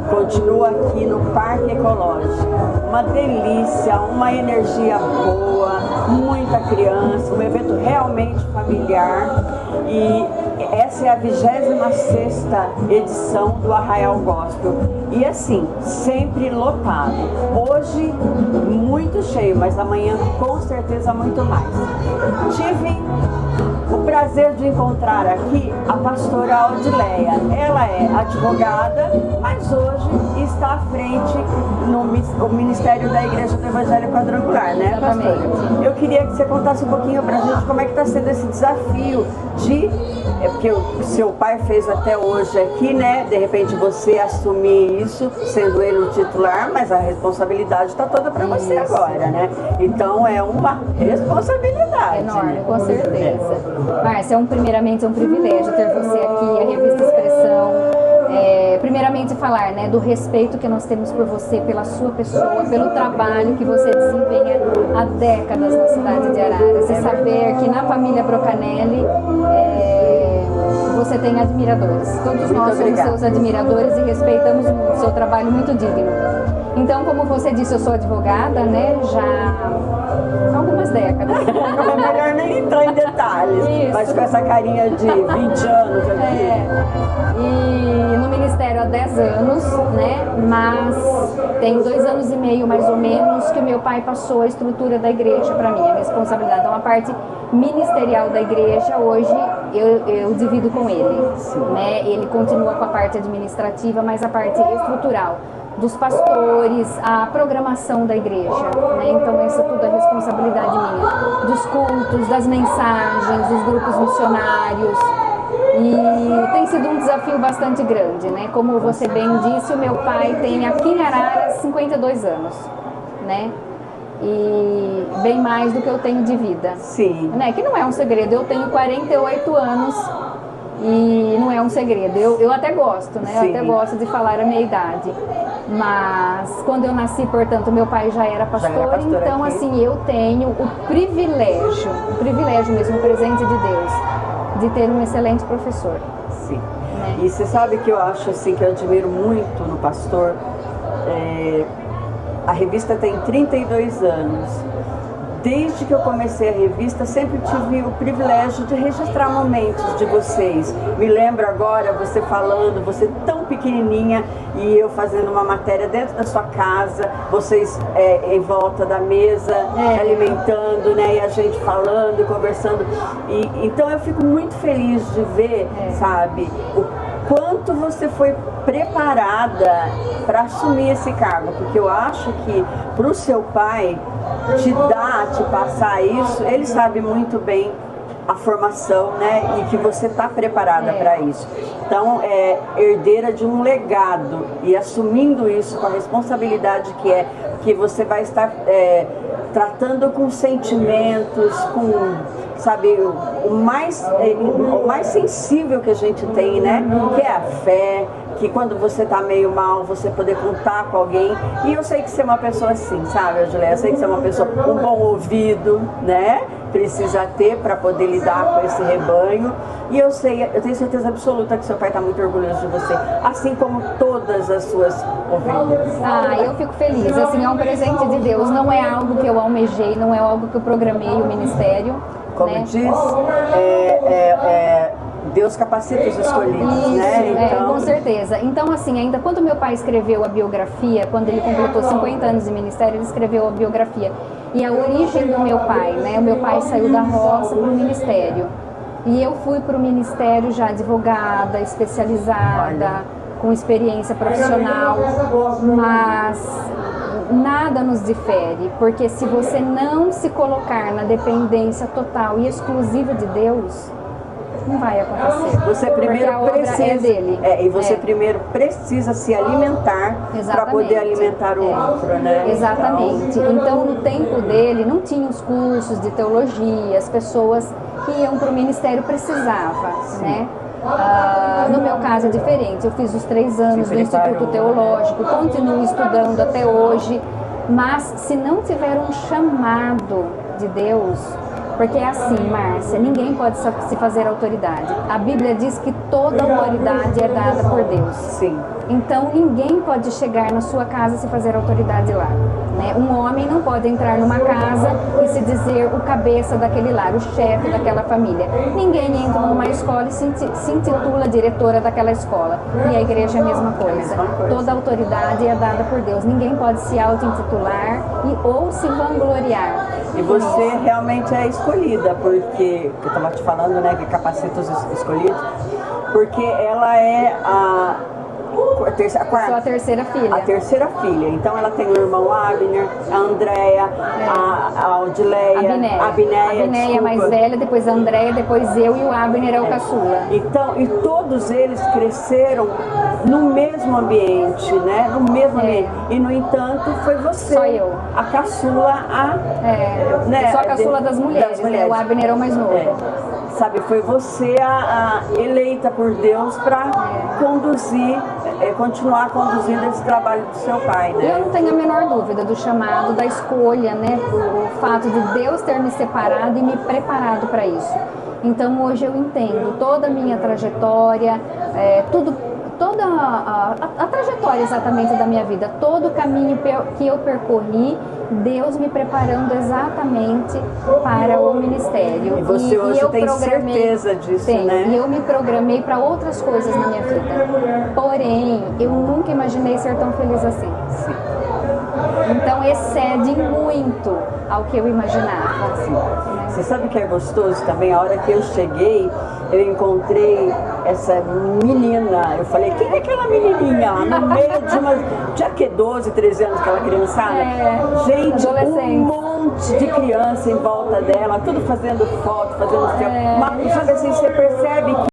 Continua aqui no Parque Ecológico. Uma delícia, uma energia boa, muita criança, um evento realmente familiar. E essa é a 26ª edição do Arraial Gospel. E assim, sempre lotado. Hoje, muito cheio, mas amanhã com certeza muito mais. Tive o prazer de encontrar aqui a pastora Odileia. Ela é advogada, mas hoje está à frente no Ministério da Igreja do Evangelho Quadrangular, né, pastora? Eu queria que você contasse um pouquinho pra gente como é que está sendo esse desafio de... porque o seu pai fez até hoje aqui, né? De repente você assumir isso, sendo ele o titular, mas a responsabilidade está toda para você agora, né? Então é uma responsabilidade. Enorme, né? com certeza. Márcia, primeiramente é um privilégio ter você aqui, a Revista Expressão. Primeiramente falar, né, do respeito que nós temos por você, pela sua pessoa, pelo trabalho que você desempenha há décadas na cidade de Araras. E saber que na família Brocanelli você tem admiradores. Todos nós somos seus admiradores e respeitamos muito o seu trabalho, muito digno. Então, como você disse, eu sou advogada, né, já há algumas décadas. É melhor nem entrar em detalhes, Isso. mas com essa carinha de 20 anos aqui. E no Ministério há 10 anos, né, mas tem 2 anos e meio, mais ou menos, que meu pai passou a estrutura da igreja para mim, a responsabilidade. Então, a parte ministerial da igreja, hoje, eu divido com ele. Né? Ele continua com a parte administrativa, mas a parte estrutural dos pastores, a programação da igreja, né? Então essa tudo é responsabilidade minha, dos cultos, das mensagens, dos grupos missionários, e tem sido um desafio bastante grande, né? Como você bem disse, o meu pai tem aqui em Araras 52 anos, né? E bem mais do que eu tenho de vida. Sim. Né? Que não é um segredo, eu tenho 48 anos e não é um segredo, eu até gosto, né? Eu até gosto de falar a minha idade. Mas quando eu nasci, portanto, meu pai já era pastor, então aqui. Assim, eu tenho o privilégio mesmo, o presente de Deus, de ter um excelente professor. Sim. Né? E você sabe que eu acho assim, que eu admiro muito no pastor, a revista tem 32 anos. Desde que eu comecei a revista, sempre tive o privilégio de registrar momentos de vocês. Me lembro agora você falando, você tão pequenininha e eu fazendo uma matéria dentro da sua casa, vocês em volta da mesa, alimentando, né, e a gente falando e conversando. Então eu fico muito feliz de ver, sabe, o quanto você foi preparada para assumir esse cargo, porque eu acho que para o seu pai te passar isso, ele sabe muito bem a formação, né, e que você está preparada para isso. Então, é herdeira de um legado e assumindo isso com a responsabilidade que você vai estar tratando com sentimentos, com, sabe, o mais sensível que a gente tem, né, que é a fé, que quando você está meio mal, você poder contar com alguém. E eu sei que você é uma pessoa assim, sabe, Odileia? Eu sei que você é uma pessoa com um bom ouvido, né? Precisa ter para poder lidar com esse rebanho. E eu tenho certeza absoluta que seu pai está muito orgulhoso de você, assim como todas as suas ovelhas. Eu fico feliz. Assim, é um presente de Deus. Não é algo que eu almejei, não é algo que eu programei o ministério. Como né? diz, Deus capacita os escolhidos, isso, né? Então... com certeza. Então, assim, ainda quando meu pai escreveu a biografia, quando ele completou 50 anos de ministério, ele escreveu a biografia. E a origem do meu pai, né? O meu pai saiu da roça para o ministério. E eu fui para o ministério já advogada, especializada, com experiência profissional, mas nada nos difere, porque se você não se colocar na dependência total e exclusiva de Deus, não vai acontecer. Você primeiro precisa, é dele. E você primeiro precisa se alimentar para poder alimentar o outro, né? Exatamente. Então, no tempo dele, não tinha os cursos de teologia, as pessoas que iam para o ministério precisavam, né? No meu caso é diferente. Eu fiz os 3 anos do Instituto Teológico, continuo estudando até hoje, mas se não tiver um chamado de Deus, Porque é assim, Márcia, ninguém pode se fazer autoridade. A Bíblia diz que toda autoridade é dada por Deus. Sim. Então ninguém pode chegar na sua casa e se fazer autoridade lá, né? Um homem não pode entrar numa casa e se dizer o cabeça daquele lar, o chefe daquela família. Ninguém entra numa escola e se intitula diretora daquela escola. E a igreja é a mesma coisa. Toda autoridade é dada por Deus. Ninguém pode se auto-intitular ou se vangloriar. E você realmente é escolhida, porque eu estava te falando, né, que capacita os escolhidos, porque ela é Sou a terceira filha. A terceira filha. Então ela tem o irmão Abner, a Andréia, a Odileia, a Abinéia mais velha, depois a Andréia, depois eu, e o Abner é o caçula. Então, e todos eles cresceram no mesmo ambiente, né? No mesmo ambiente. E no entanto foi você. Só eu. A caçula, né? Sou a caçula das mulheres. Né? O Abner é o mais novo. Sabe, foi você a eleita por Deus para conduzir, continuar conduzindo esse trabalho do seu pai, né? Eu não tenho a menor dúvida do chamado, da escolha, né? O fato de Deus ter me separado e me preparado para isso. Então hoje eu entendo toda a minha trajetória, toda a trajetória exatamente da minha vida, todo o caminho que eu percorri, Deus me preparando exatamente para o ministério. E você hoje tem certeza disso, né? E eu me programei para outras coisas na minha vida. Porém, eu nunca imaginei ser tão feliz assim. Sim. Então excede muito ao que eu imaginava. Sim. Você sabe que é gostoso também? A hora que eu cheguei, eu encontrei essa menina. Eu falei, quem é aquela menininha lá no meio de uma... Tinha que 12, 13 anos, aquela criançada? Gente, um monte de criança em volta dela, tudo fazendo foto, fazendo filme. Mas, sabe assim, você percebe que